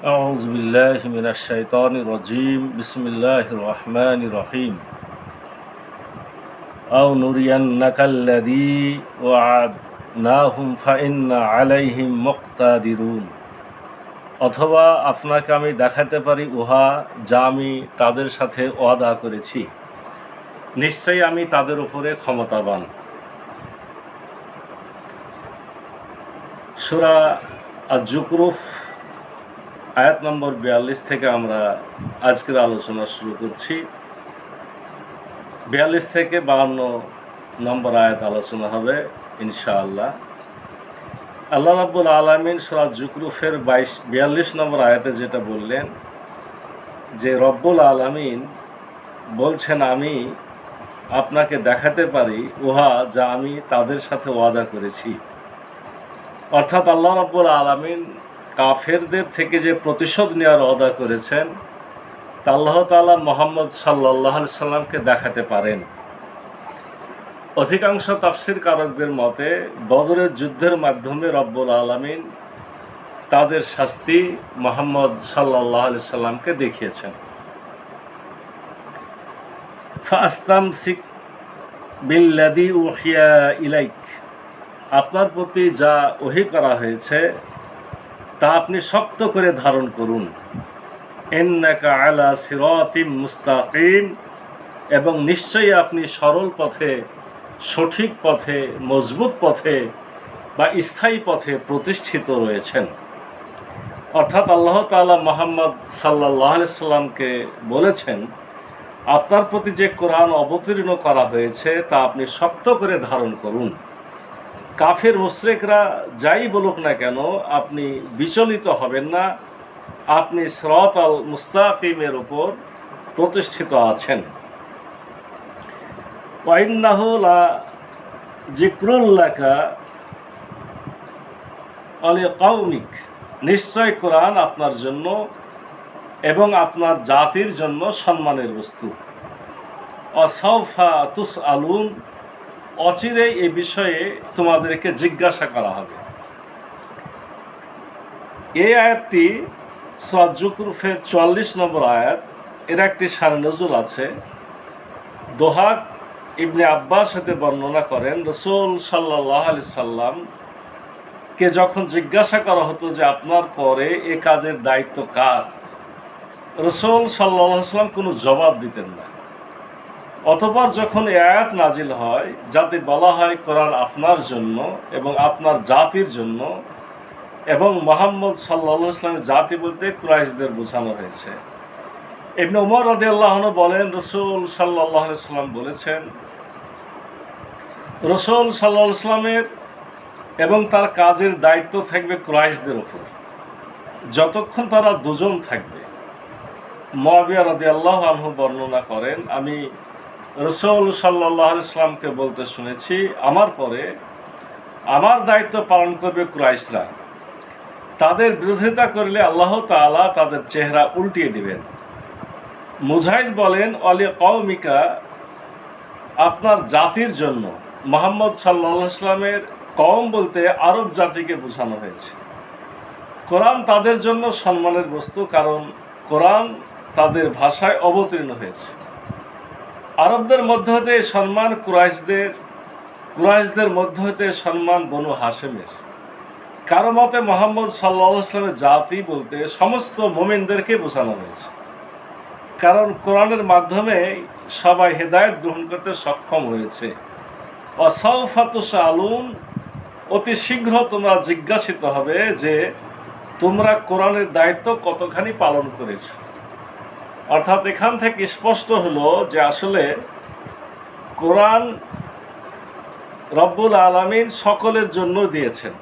أعوذ بالله من الشيطان الرجيم بسم الله الرحمن الرحيم أو نرينك الذي وعدناهم فإن عليهم مقتدرون অথবা আপনাকে আমি দেখাতে পারি উহা যা আমি তাদের সাথে ওয়াদা করেছি, নিশ্চয়ই আমি তাদের উপরে ক্ষমতাবান। সূরা আয-যুখরুফ আয়াত নম্বর 42 থেকে আমরা আজকের আলোচনা শুরু করছি। 42 থেকে 52 নম্বর আয়াত আলোচনা হবে ইনশাআল্লাহ। আল্লাহ রাব্বুল আলামিন সূরা যুখরুফের 42 নম্বর আয়াতে যেটা বললেন যে রব্বুল আলামিন বলছেন, আমি আপনাকে দেখাতে পারি উহা যা আমি তাদের সাথে ওয়াদা করেছি। অর্থাৎ আল্লাহ রাব্বুল আলামিন কাফেরদের থেকে যে প্রতিশোধ নেওয়ার ওয়াদা করেছেন তা আল্লাহ তাআলা মুহাম্মদ সাল্লাল্লাহু আলাইহি সাল্লামকে দেখাতে পারেন। অধিকাংশ তাফসীরকারকদের মতে বদরের যুদ্ধের মাধ্যমে রব্বুল আলামিন তাদের শাস্তি মুহাম্মদ সাল্লাল্লাহু আলাইহি সাল্লামকে দেখিয়েছেন। ফাস্তামসিক বিল্লাযী উহিয়া ইলাইক, আপনার প্রতি যা ওহী করা হয়েছে তা আপনি শক্ত করে ধারণ করুন। ইন্নাকা আলা সিরাতিম মুস্তাকিম, এবং নিশ্চয়ই আপনি সরল পথে, সঠিক পথে, মজবুত পথে বা স্থায়ী পথে প্রতিষ্ঠিত রয়েছেন। অর্থাৎ আল্লাহ তাআলা মুহাম্মদ সাল্লাল্লাহু আলাইহি সাল্লামকে বলেছেন, আপনার প্রতি যে কোরআন অবতীর্ণ করা হয়েছে তা আপনি শক্ত করে ধারণ করুন। কাফের মুশরিকরা যাই বলুক না কেন, আপনি বিচলিত হবেন না, আপনি সিরাতাল মুস্তাকিমের উপর প্রতিষ্ঠিত আছেন। ওয়া ইন্নাহু লা যিকরুল লাকা ওয়া লিকাওমিক, নিশ্চয় কোরআন আপনার জন্য এবং আপনার জাতির জন্য সম্মানের বস্তু। ওয়া সাওফা তুসআলুন, অচিরেই এই বিষয়ে তোমাদেরকে জিজ্ঞাসা করা হবে। এই আয়াতটি সূরা যুখরুফের 44 নম্বর আয়াত। এর একটি শানে নজুল আছে। দোহাক ইবনে আব্বাস হতে বর্ণনা করেন, রাসূল সাল্লাল্লাহু আলাইহি সাল্লামকে যখন জিজ্ঞাসা করা হতো যে আপনার পরে এ কাজের দায়িত্ব কার, রাসূল সাল্লাল্লাহু আলাইহি সাল্লাম কোনো জবাব দিতেন না। অতঃপর যখন এই আয়াত নাজিল হয়, যাতে বলা হয় কোরআন আপনার জন্য এবং আপনার জাতির জন্য, এবং মুহাম্মদ সাল্লাল্লাহু আলাইহি ওয়াসাল্লামের জাতি বলতে কুরাইশদের বোঝানো হয়েছে। ইবনে উমর রাদিয়াল্লাহু আনহু বলেন, রাসূল সাল্লাল্লাহু আলাইহি ওয়াসাল্লাম বলেছেন, রাসূল সাল্লাল্লাহু আলাইহি ওয়াসাল্লামের এবং তার কাজের দায়িত্ব থাকবে কুরাইশদের উপর যতক্ষণ তারা দুজন থাকবে। মুআবিয়া রাদিয়াল্লাহু আনহু বর্ণনা করেন, আমি রাসূল সাল্লাল্লাহু আলাইহি ওয়াসাল্লামকে বলতে শুনেছি, আমার পরে আমার দায়িত্ব পালন করবে কুরাইশরা। তাদের বিরোধিতা করলে আল্লাহ তাআলা তাদের চেহারা উল্টিয়ে দিবেন। মুজাহিদ বলেন, ওয়ালি কওমিকা, আপনার জাতির জন্য। মুহাম্মদ সাল্লাল্লাহু আলাইহি ওয়াসাল্লামের কওম বলতে আরব জাতিকে বোঝানো হয়েছে। কোরআন তাদের জন্য সম্মানের বস্তু, কারণ কোরআন তাদের ভাষায় অবতীর্ণ হয়েছে। আরবদের মধ্য হতে সম্মান কুরাইশদের মধ্য হতে সম্মান বনু হাশেমের। কারো মতে মুহাম্মদ সাল্লাল্লাহু আলাইহি ওয়াসাল্লামের জাতি বলতে সমস্ত মুমিনদেরকে বোঝানো হয়েছে, কারণ কোরআনের মাধ্যমে সবাই হেদায়েত গ্রহণ করতে সক্ষম হয়েছে। ওয়া সাওফা তুসআলুন, অতি শীঘ্র তোমরা জিজ্ঞাসিত হবে যে তোমরা কোরআনের দায়িত্ব কতখানি পালন করেছো। অর্থাৎ এখান থেকে স্পষ্ট হলো যে আসলে কোরআন রব্বুল আলামিন সকলের জন্য দিয়েছেন।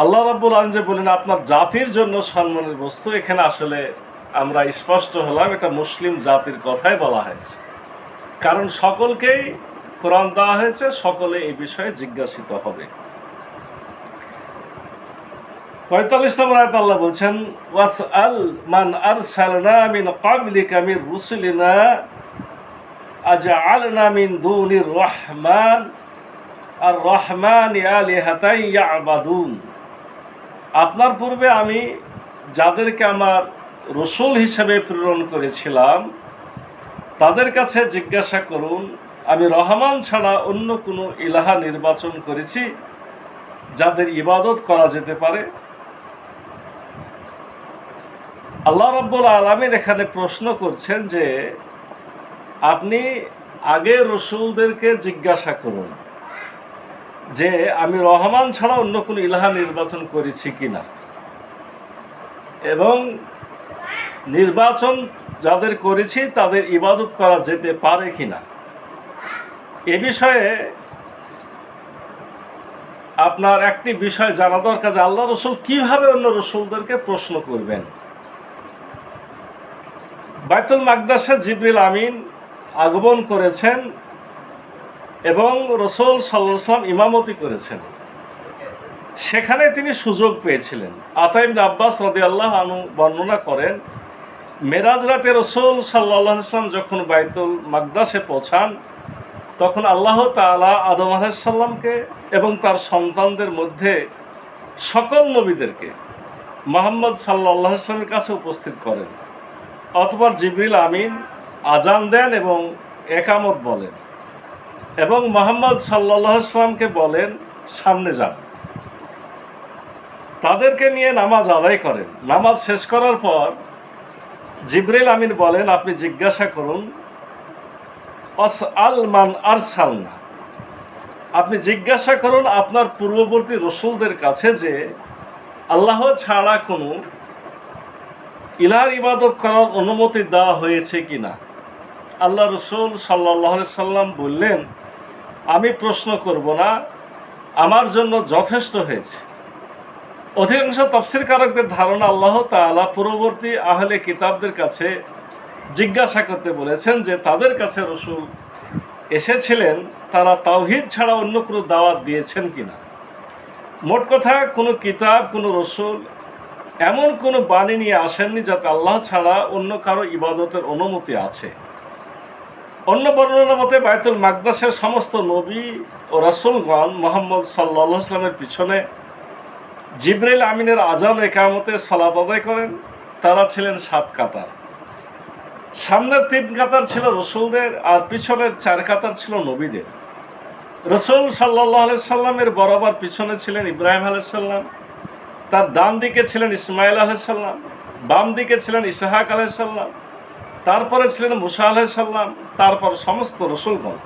আল্লাহ রাব্বুল আলামিন যে বলেন আপনার জাতির জন্য সম্মানের বস্তু, এখানে আসলে আমরা স্পষ্ট হলাম এটা মুসলিম জাতির কথাই বলা হয়েছে, কারণ সকলকেই কোরআন দেওয়া হয়েছে, সকলে এই বিষয়ে জিজ্ঞাসিত হবে। 45 নম্বর আয়াতে আল্লাহ বলছেন, ওয়াসআল মান আরসালনা মিন ক্বাবলিকা মির রুসুলিনা আজআলনা মিন দুনির রহমান আর রহমান আলিহাতাই ইয়াবাদুন, আপনার পূর্বে আমি যাদেরকে আমার রসুল হিসেবে প্রেরণ করেছিলাম তাদের কাছে জিজ্ঞাসা করুন, আমি রহমান ছাড়া অন্য কোনো ইলাহা নির্বাচন করেছি যাদের ইবাদত করা যেতে পারে? আল্লাহ রাব্বুল আলামিন এখানে প্রশ্ন করছেন যে আপনি আগে রসুলদেরকে জিজ্ঞাসা করুন যে আমি রহমান ছাড়া অন্য কোনো ইলাহা নির্বাচন করেছি কিনা, এবং নির্বাচন যাদের করেছি তাদের ইবাদত করা যেতে পারে কিনা। এ বিষয়ে আপনার একটি বিষয় জানা দরকার যে আল্লাহ রসুল কিভাবে অন্য রসুলদেরকে প্রশ্ন করবেন। বাইতুল মাকদাসে জিবরিল আমিন আগমন করেছেন এবং রসুল সাল্লাল্লাহু আলাইহি ওয়াসাল্লাম ইমামতি করেছেন। সেখানে তিনি সুযোগ পেয়েছিলেন। আতা ইবনে আব্বাস রাদিয়াল্লাহু আনহু বর্ণনা করেন, মেরাজ রাতে রসুল সাল্লাল্লাহু আলাইহি ওয়াসাল্লাম যখন বাইতুল মাকদাসে পৌঁছান তখন আল্লাহ তাআলা আদম আলাইহিস সালামকে এবং তার সন্তানদের মধ্যে সকল নবীদেরকে মুহাম্মদ সাল্লাল্লাহু আলাইহি ওয়াসাল্লামের কাছে উপস্থিত করেন। অতঃপর জিবরিল আমিন আজান দেন এবং একামত বলেন এবং মুহাম্মদ সাল্লাল্লাহু আলাইহি ওয়াসাল্লামকে বলেন সামনে যান। তাদেরকে নিয়ে নামাজ আদায় করেন। নামাজ শেষ করার পর জিবরিল আমিন বলেন, আপনি জিজ্ঞাসা করুন আসআল মান আরসালনা, আপনি জিজ্ঞাসা করুন আপনার পূর্ববর্তী রসুলদের কাছে যে আল্লাহ ছাড়া কোনো ইলাহার ইবাদত করার অনুমতি দেওয়া হয়েছে কিনা। আল্লাহ রসুল সাল্লাল্লাহু আলাইহি সাল্লাম বললেন, আমি প্রশ্ন করব না, আমার জন্য যথেষ্ট হয়েছে। অধিকাংশ তাফসীরকারকদের ধারণা আল্লাহ তাআলা পূর্ববর্তী আহলে কিতাবদের কাছে জিজ্ঞাসা করতে বলেছেন যে তাদের কাছে রসুল এসেছিলেন তারা তাওহীদ ছাড়া অন্য কোনো দাওয়াত দিয়েছেন কিনা। মোট কথা কোনো কিতাব, কোনো রসুল এমন কোনো বাণী নিয়ে আসেননি যাতে আল্লাহ ছাড়া অন্য কারো ইবাদতের অনুমতি আছে। অন্য বর্ণনা মতে বাইতুল মাকদাসের সমস্ত নবী ও রাসূলগণ মুহাম্মদ সাল্লাল্লাহু আলাইহি ওয়াসাল্লামের পিছনে জিবরিল আমিনের আজান একামতে সালাত আদায় করেন। তারা ছিলেন 7 কাতার। সামনের 3 কাতার ছিল রসুলদের আর পিছনের 4 কাতার ছিল নবীদের। রসুল সাল্লাল্লাহু আলাইহি সাল্লামের বরাবর পিছনে ছিলেন ইব্রাহিম আলাইহিস সালাম, তার ডান দিকে ছিলেন ইসমাইল আলাইহিস সালাম, বাম দিকে ছিলেন ইসহাক আলাইহিস সালাম, তারপরে ছিলেন মুসা আলাইহিস সালাম, তারপর সমস্ত রসুলগণ।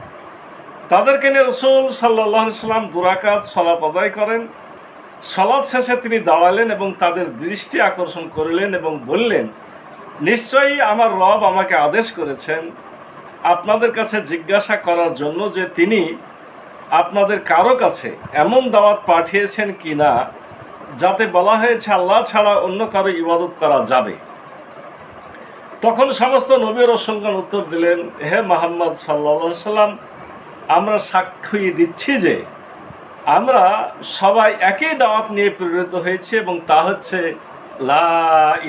তাদেরকে নিয়ে রসুল সাল্লাল্লাহু আলাইহি সাল্লাম 2 রাকাত সালাত আদায় করেন। সালাত শেষে তিনি দাঁড়ালেন এবং তাদের দৃষ্টি আকর্ষণ করলেন এবং বললেন, নিশ্চয়ই আমার রব আমাকে আদেশ করেছেন আপনাদের কাছে জিজ্ঞাসা করার জন্য যে তিনি আপনাদের কারো কাছে এমন দাওয়াত পাঠিয়েছেন কিনা যাতে বলা হয়েছে আল্লাহ ছাড়া অন্য কারো ইবাদত করা যাবে। তখন সমস্ত নবী ও রাসূলগণ উত্তর দিলেন, হে মুহাম্মদ সাল্লাল্লাহু আলাইহি সাল্লাম, আমরা সাক্ষ্য দিচ্ছি যে আমরা সবাই একই দাওয়াত নিয়ে প্রেরিত হয়েছি এবং তা হচ্ছে লা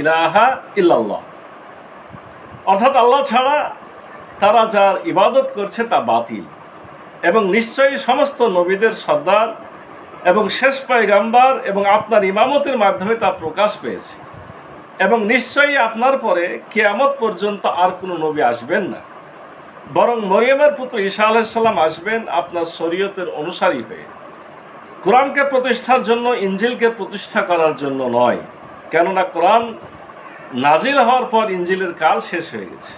ইলাহা ইল্লাল্লাহ, অর্থাৎ আল্লাহ ছাড়া তারা যার ইবাদত করছে তা বাতিল, এবং নিশ্চয়ই সমস্ত নবীদের সর্দার এবং শেষ পয়গাম্বার এবং আপনার ইমামতের মাধ্যমে তা প্রকাশ পেয়েছে, এবং নিশ্চয়ই আপনার পরে কিয়ামত পর্যন্ত আর কোনো নবী আসবেন না, বরং মরিয়মের পুত্র ঈসা আলাইহিস সালাম আসবেন আপনার শরীয়তের অনুসারী হয়ে, কোরআনকে প্রতিষ্ঠার জন্য, ইনজিলকে প্রতিষ্ঠা করার জন্য নয়, কেননা কোরআন নাজিল হওয়ার পর ইনজিলের কাল শেষ হয়ে গেছে।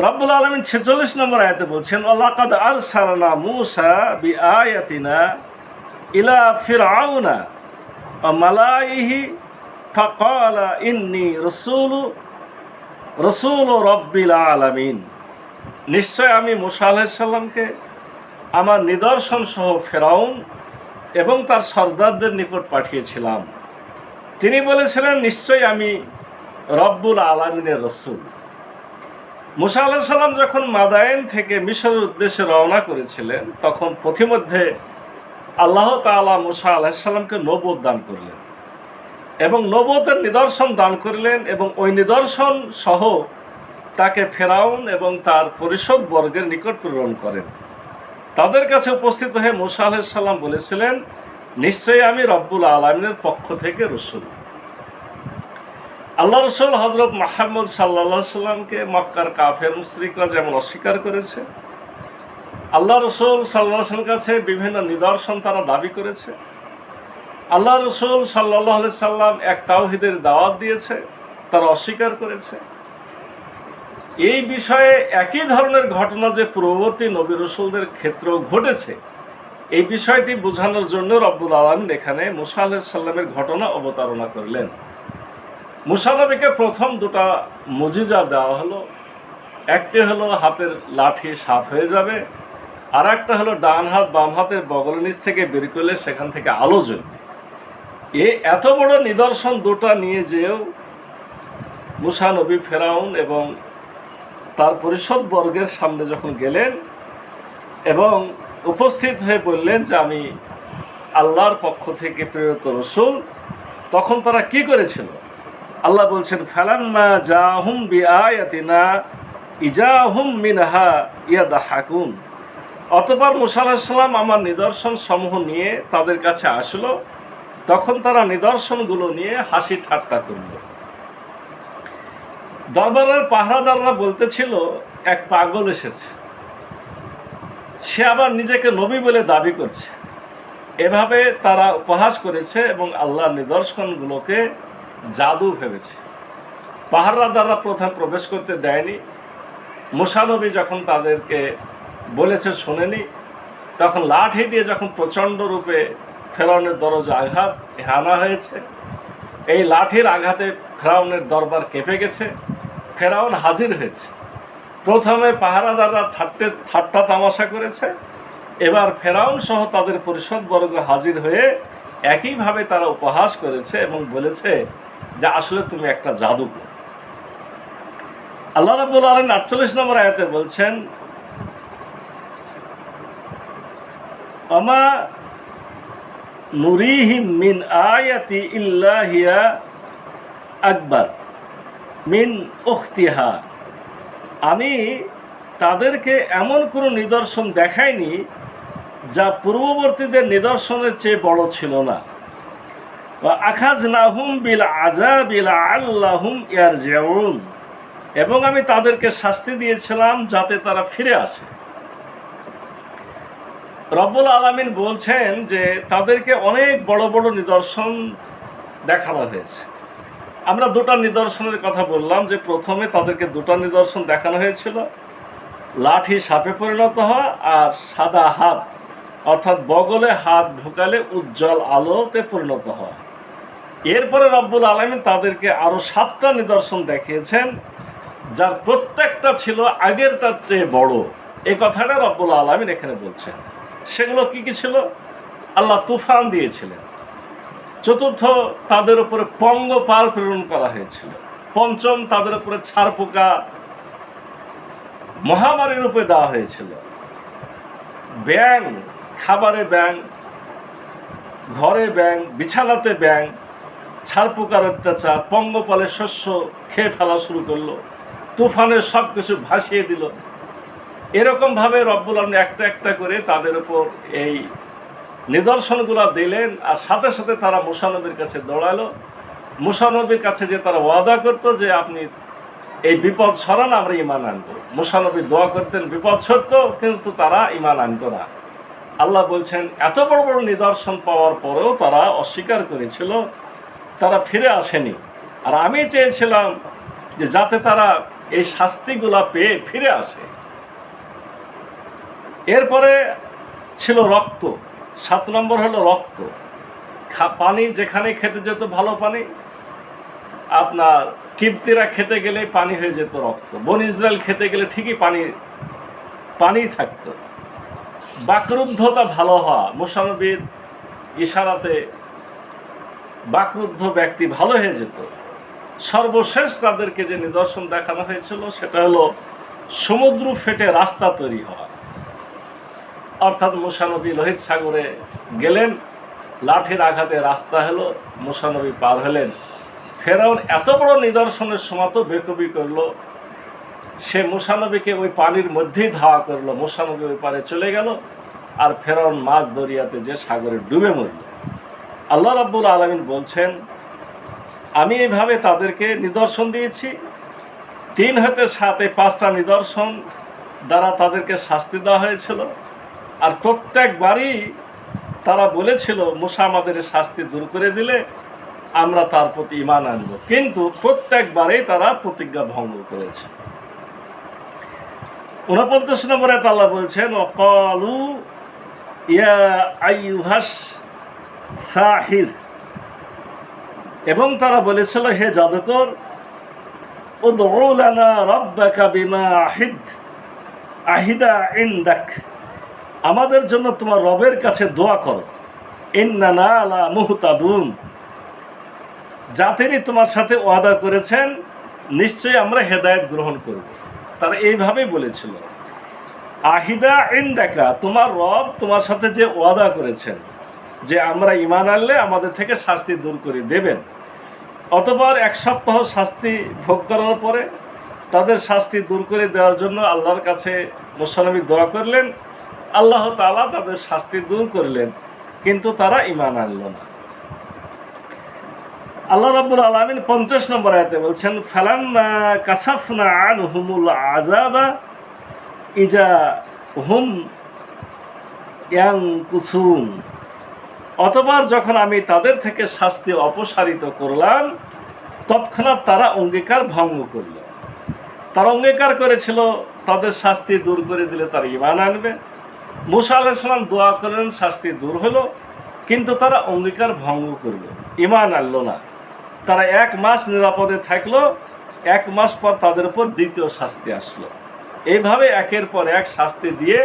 রব্বুল আলামিন 46 নম্বর আয়াতে বলছেন, ওয়ালাকাদ আরসালনা মূসা বিআয়াতিনা ইলা ফিরআউনা ওয়া মালাইহি ফাকালা ইন্নী রাসূলু রাব্বিল আলামিন। নিশ্চয় আমি মূসা আলাইহিস সালামকে আমার নিদর্শন সহ ফেরাউন এবং তার সর্দারদের নিকট পাঠিয়েছিলাম। তিনি বলেছিলেন, নিশ্চয়ই আমি রব্বুল আলামিনের রসুল। মূসা আলাইহিস সালাম যখন মাদায়েন থেকে মিশরের উদ্দেশ্যে রওনা করেছিলেন তখন পথিমধ্যে আল্লাহ তাআলা মূসা আলাইহিস সালামকে নবুয়ত দান করলেন এবং নবুয়তের নিদর্শন দান করলেন, এবং ওই নিদর্শন সহ তাকে ফেরাউন এবং তার পরিষদ বর্গের নিকট প্রেরণ করেন। তাদের কাছে উপস্থিত হয়ে মূসা আলাইহিস সালাম বলেছিলেন, নিশ্চয়ই আমি রব্বুল আলামিনের পক্ষ থেকে রসুল। আল্লাহ রসুল হজরত মুহাম্মদ সাল্লাল্লাহু আলাইহি সাল্লামকে মক্কার কাফের মুশরিকরা যেমন অস্বীকার করেছে, আল্লাহ রসুল সাল্লাল্লাহু আলাইহি সাল্লামের কাছে বিভিন্ন নিদর্শন তারা দাবি করেছে। আল্লাহ রসুল সাল্লাল্লাহু আলাইহি সাল্লাম এক তাওহীদের দাওয়াত দিয়েছে, তারা অস্বীকার করেছে। এই বিষয়ে একই ধরনের ঘটনা যে পূর্ববর্তী নবী রসুলদের ক্ষেত্রেও ঘটেছে, এই বিষয়টি বোঝানোর জন্য রব্বুল আলামিন এখানে মুসা আলাইহিস সালামের ঘটনা অবতারণা করলেন। মুসা নবীকে প্রথম দুটা মুজিজা দেওয়া হলো। একটি হলো হাতের লাঠি সাফ হয়ে যাবে, আর একটা হলো ডান হাত বাম হাতের বগলের নিচ থেকে বের করলে সেখান থেকে আলো জ্বলবে। এত বড় নিদর্শন দুটা নিয়ে যেও মুসা নবী ফেরাউন এবং তার পরিষদ বর্গের সামনে যখন গেলেন এবং উপস্থিত হয়ে বললেন যে আমি আল্লাহর পক্ষ থেকে প্রেরিত রসুল, তখন তারা কি করেছিল? আল্লাহ বলছেন, ফালাম্মা জাহুম বিআয়াতিনা ইজাহুম মিনহা ইয়াদহাকুন। অতঃপর মুসা আলাইহিস সালাম আমার নিদর্শন সমূহ নিয়ে তাদের কাছে আসলো, তখন তারা নিদর্শনগুলো নিয়ে হাসি ঠাট্টা করল। দরবারের পাহারাদাররা বলতেছিল এক পাগল এসেছে, সে আবার নিজেকে নবী বলে দাবি করছে। এভাবে তারা উপহাস করেছে এবং আল্লাহর নিদর্শনগুলোকে জাদু ভেবেছে। পাহারাদাররা প্রথম প্রবেশ করতে দেয়নি। মুসা নবী যখন তাদেরকে বলেছে শোনেনি, তখন লাঠি দিয়ে যখন প্রচণ্ড রূপে ফেরাউনের দরজা আঘাত হানা হয়েছে, এই লাঠির আঘাতে ফেরাউনের দরবার কেঁপে গেছে, ফেরাউন হাজির হয়েছে। প্রথমে পাহারাদাররা ঠাট্টা তামাশা করেছে, এবার ফেরাউন সহ তাদের পরিষদবর্গ হাজির হয়ে একইভাবে তারা উপহাস করেছে এবং বলেছে যে আসলে তুমি একটা জাদুকর। আল্লাহ রাব্বুল আলামিন ৪৮ নম্বর আয়াতে বলছেন, আমা নুরিহিম মিন আয়াতি ইল্লা হিয়া আকবার মিন উখতিহা। আমি তাদেরকে এমন কোনো নিদর্শন দেখাইনি যা পূর্ববর্তীদের নিদর্শনের চেয়ে বড় ছিল না। আখাযনাহুম বিল আযাবি লাআল্লাহুম ইয়ারজিউন। এবং আমি তাদেরকে শাস্তি দিয়েছিলাম যাতে তারা ফিরে আসে। রব্বুল আলামিন বলছেন যে তাদেরকে অনেক বড় বড় নিদর্শন দেখানো হয়েছে। আমরা দুটা নিদর্শনের কথা বললাম, যে প্রথমে তাদেরকে দুটা নিদর্শন দেখানো হয়েছিল, লাঠি সাপে পরিণত হওয়া আর সাদা হাত, অর্থাৎ বগলে হাত ঢুকালে উজ্জ্বল আলোতে পরিণত হওয়া। এরপরে রব্বুল আলামিন তাদেরকে আরও 7টা নিদর্শন দেখিয়েছেন, যার প্রত্যেকটা ছিল আগেরটার চেয়ে বড়। এই কথাটা রব্বুল আলামিন এখানে বলছেন। সেগুলো কি কি ছিল? আল্লাহ তুফান দিয়েছিলেন। চতুর্থ, তাদের উপরে পঙ্গপাল প্রেরণ করা হয়েছিল। পঞ্চম, তাদের উপরে ছারপোকা মহামারী রূপে দেওয়া হয়েছিল। ব্যাঙ, খাবারে ব্যাঙ, ঘরে ব্যাঙ, বিছানাতে ব্যাঙ, ছারপোকার অত্যাচার, পঙ্গপালের শস্য খেয়ে ফেলা শুরু করলো, তুফানের সব কিছু ভাসিয়ে দিল। এরকমভাবে রব্বুল আলামিন একটা একটা করে তাদের উপর এই নিদর্শনগুলো দিলেন। আর সাথে সাথে তারা মুসা নবীর কাছে দৌড়ালো। মুসা নবীর কাছে যে তারা ওয়াদা করতো যে আপনি এই বিপদ সরান, আমরা ঈমান আনবো। মুসা নবী দোয়া করতেন, বিপদ সরত, কিন্তু তারা ঈমান আনতো না। আল্লাহ বলছেন এত বড় বড় নিদর্শন পাওয়ার পরেও তারা অস্বীকার করেছিল, তারা ফিরে আসেনি। আর আমি চেয়েছিলাম যে যাতে তারা এই শাস্তিগুলা পেয়ে ফিরে আসে। এরপরে ছিল রক্ত। 7 নম্বর হলো রক্ত। পানি যেখানে খেতে যেত ভালো পানি, আপনার কিপ্তিরা খেতে গেলে পানি হয়ে যেত রক্ত। বনি ইসরায়েল খেতে গেলে ঠিকই পানি থাকতো। বাকরুদ্ধতা ভালো হওয়া, মুসা নবীর ইশারাতে বাকরুদ্ধ ব্যক্তি ভালো হয়ে যেত। সর্বশেষ তাদেরকে যে নিদর্শন দেখানো হয়েছিল সেটা হলো সমুদ্র ফেটে রাস্তা তৈরি হওয়া। অর্থাৎ মুসা নবী লোহিত সাগরে গেলেন, লাঠির আঘাতে রাস্তা হলো, মুসা নবী পার হলেন। ফেরাউন এত বড় নিদর্শনের সময় তো বেকুবি করলো, সে মুসা নবীকে ওই পানির মধ্যেই ধাওয়া করলো। মুসা নবী ওই পারে চলে গেল, আর ফেরাউন মাঝ দরিয়াতে যে সাগরে ডুবে মরল। আল্লাহ রাব্বুল আলামিন বলছেন, আমি এইভাবে তাদেরকে নিদর্শন দিয়েছি, 3 হতে 7 এই 5টা নিদর্শন দ্বারা তাদেরকে শাস্তি দেওয়া হয়েছিল। আর প্রত্যেকবারই তারা বলেছিল, মুসা আমাদের শাস্তি দূর করে দিলে আমরা তার প্রতি ঈমান আনব, কিন্তু প্রত্যেকবারেই তারা প্রতিজ্ঞা ভঙ্গ করেছে। 49 নম্বরে আল্লাহ বলছেন, ওয়াকালু ইয়া আইয়ুহাস সাহির, এবং তারা বলেছিল, হে জাদুকর, উদউ লানা রাব্বাকা বিমা আহিদা ইনদাক, আমাদের জন্য তোমার রবের কাছে দোয়া করো, ইন্নানা লা মুহতাদুন, যা তিনি তোমার সাথে ওয়াদা করেছেন নিশ্চয়ই আমরা হেদায়েত গ্রহণ করব। তারা এইভাবেই বলেছিল, আহিদা ইনদাকা, তোমার রব তোমার সাথে যে ওয়াদা করেছেন যে আমরা ঈমান আনলে আমাদের থেকে শাস্তি দূর করে দেবেন। অতঃপর 1 সপ্তাহ শাস্তি ভোগ করার পরে তাদের শাস্তি দূর করে দেওয়ার জন্য আল্লাহর কাছে মুসা নবী দোয়া করলেন, আল্লাহ তাআলা তাদের শাস্তি দূর করলেন, কিন্তু তারা ঈমান আনল না। আল্লাহ রাব্বুল আলামিন 50 নম্বর আয়াতে বলছেন, ফালাম্মা কাসাফনা আনহুমুল আযাবা ইজা হুম ইয়ানকুসুন, অতঃপর যখন আমি তাদের থেকে শাস্তি অপসারিত করলাম তৎক্ষণাৎ তারা অঙ্গীকার ভঙ্গ করল। তারা অঙ্গীকার করেছিল তাদের শাস্তি দূর করে দিলে তারা ঈমান আনবে। মুসা আলাইহিস সালাম দোয়া করলেন, শাস্তি দূর হলো, কিন্তু তারা অঙ্গীকার ভঙ্গ করল, ঈমান আনল না। তারা 1 মাস নিরাপদে থাকলো, 1 মাস পর তাদের উপর দ্বিতীয় শাস্তি আসলো। এইভাবে একের পর এক শাস্তি দিয়ে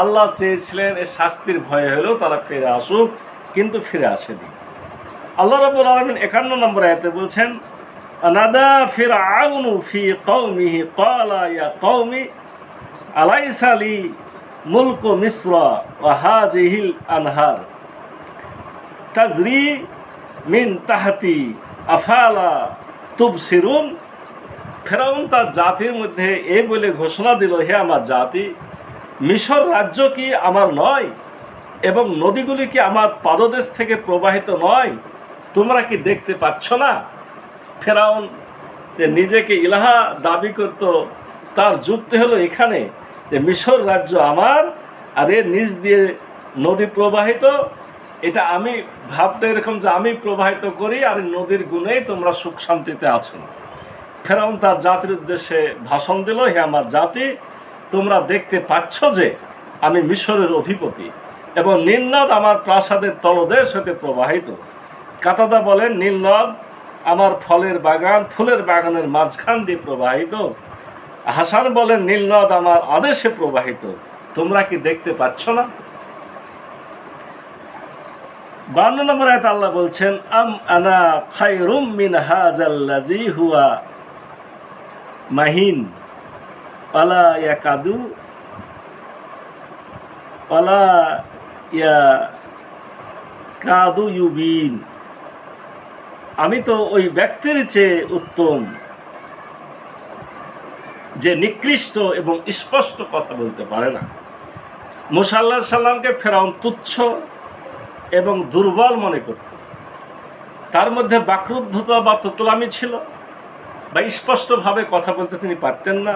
আল্লাহ চেয়েছিলেন এই শাস্তির ভয়ে হলেও তারা ফিরে আসুক, কিন্তু ফিরে আসেনি। আল্লাহ রাব্বুল আলামিন 51 নম্বর আয়াতে বলছেন, নাদা ফিরআউনু ফি কওমিহি ক্বালা ইয়া কওমি আলাইসা লি মুলকু মিসর ওয়া হাযিহিল আনহার তাজরি মিন তাহতি আফালা তুবসিরুন। ফেরাউন তার জাতির মধ্যে এই বলে ঘোষণা দিল, হে আমার জাতি, মিশর রাজ্য কি আমার নয় এবং নদীগুলি কি আমার পাদদেশ থেকে প্রবাহিত নয়? তোমরা কি দেখতে পাচ্ছ না? ফেরাউন যে নিজেকে ইলাহা দাবি করত, তার যুক্তি হলো এখানে যে মিশর রাজ্য আমার, আর এর নিচ দিয়ে নদী প্রবাহিত, এটা আমি ভাবতে এরকম যে আমি প্রবাহিত করি, আর নদীর গুণেই তোমরা সুখ শান্তিতে আছো। ফেরাউন তার জাতির উদ্দেশ্যে ভাষণ দিল, হে আমার জাতি, তোমরা দেখতে পাচ্ছ যে আমি মিশরের অধিপতি এবং নীলনদ আমার প্রাসাদের তলদেশ হতে প্রবাহিত। কাতাদা বলেন, নীলনদ আমার ফলের বাগান, ফুলের বাগানের মাঝখান দিয়ে প্রবাহিত। হাসান বলেন, নীলনদ আমার আদেশে প্রবাহিত। তোমরা কি দেখতে পাচ্ছ না? 52 নম্বর আয়াতে আল্লাহ বলছেন, আম আনা খায়রুম মিন হাযাল্লাযী হুয়া মাহিন ওয়ালা ইয়াকাদু ওয়ালা ইয়াকাদু ইউবিন, আমি তো ওই ব্যক্তির চেয়ে উত্তম যে নিকৃষ্ট এবং স্পষ্ট কথা বলতে পারে না। মুসা আলাইহিস সালামকে ফেরাউন তুচ্ছ এবং দুর্বল মনে করত। তার মধ্যে বাকরুদ্ধতা বা তোতলামি ছিল, বা স্পষ্টভাবে কথা বলতে তিনি পারতেন না,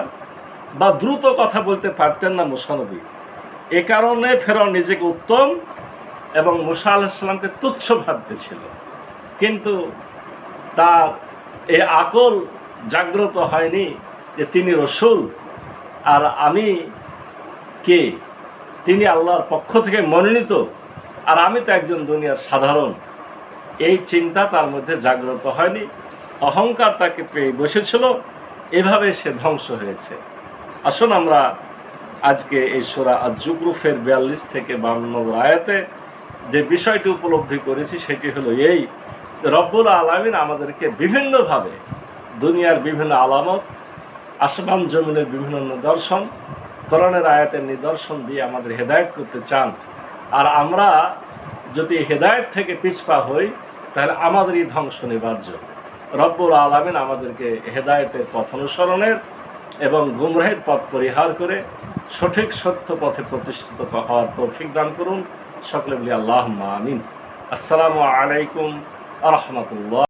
বা দ্রুত কথা বলতে পারতেন না মুসা নবী। এ কারণে ফেরাউন নিজেকে উত্তম এবং মুসা আলাইহিস সালামকে তুচ্ছ ভাবতেছিল। কিন্তু তার এ আকল জাগ্রত হয়নি যে তিনি রসূল আর আমি কে, তিনি আল্লাহর পক্ষ থেকে মনোনীত, আর আমি তো একজন দুনিয়ার সাধারণ। এই চিন্তা তার মধ্যে জাগ্রত হয়নি, অহংকার তাকে পেয়ে বসেছিল, এভাবে সে ধ্বংস হয়েছে। আসুন আমরা আজকে এই সূরা আয-যুখরুফের 42 থেকে 52 আয়াতে যে বিষয়টি উপলব্ধি করেছি সেটি হলো এই, রব্বুল আলামিন আমাদেরকে বিভিন্নভাবে দুনিয়ার বিভিন্ন আলামত, আসমান জমিনের বিভিন্ন নিদর্শন, কোরআনের আয়াতের নিদর্শন দিয়ে আমাদের হেদায়েত করতে চান। আর আমরা যদি হেদায়েত থেকে পিছপা হই তাহলে আমাদেরই ধ্বংস নিবার্য। রব্বুল আলামিন আমাদেরকে হেদায়েতের পথ অনুসরণের এবং গুমরাহের পথ পরিহার করে সঠিক সত্য পথে প্রতিষ্ঠিত হওয়ার তৌফিক দান করুন। সকলে বলি আল্লাহুম্মা আমিন। আসসালামু আলাইকুম আ রহমতুল্লাহ।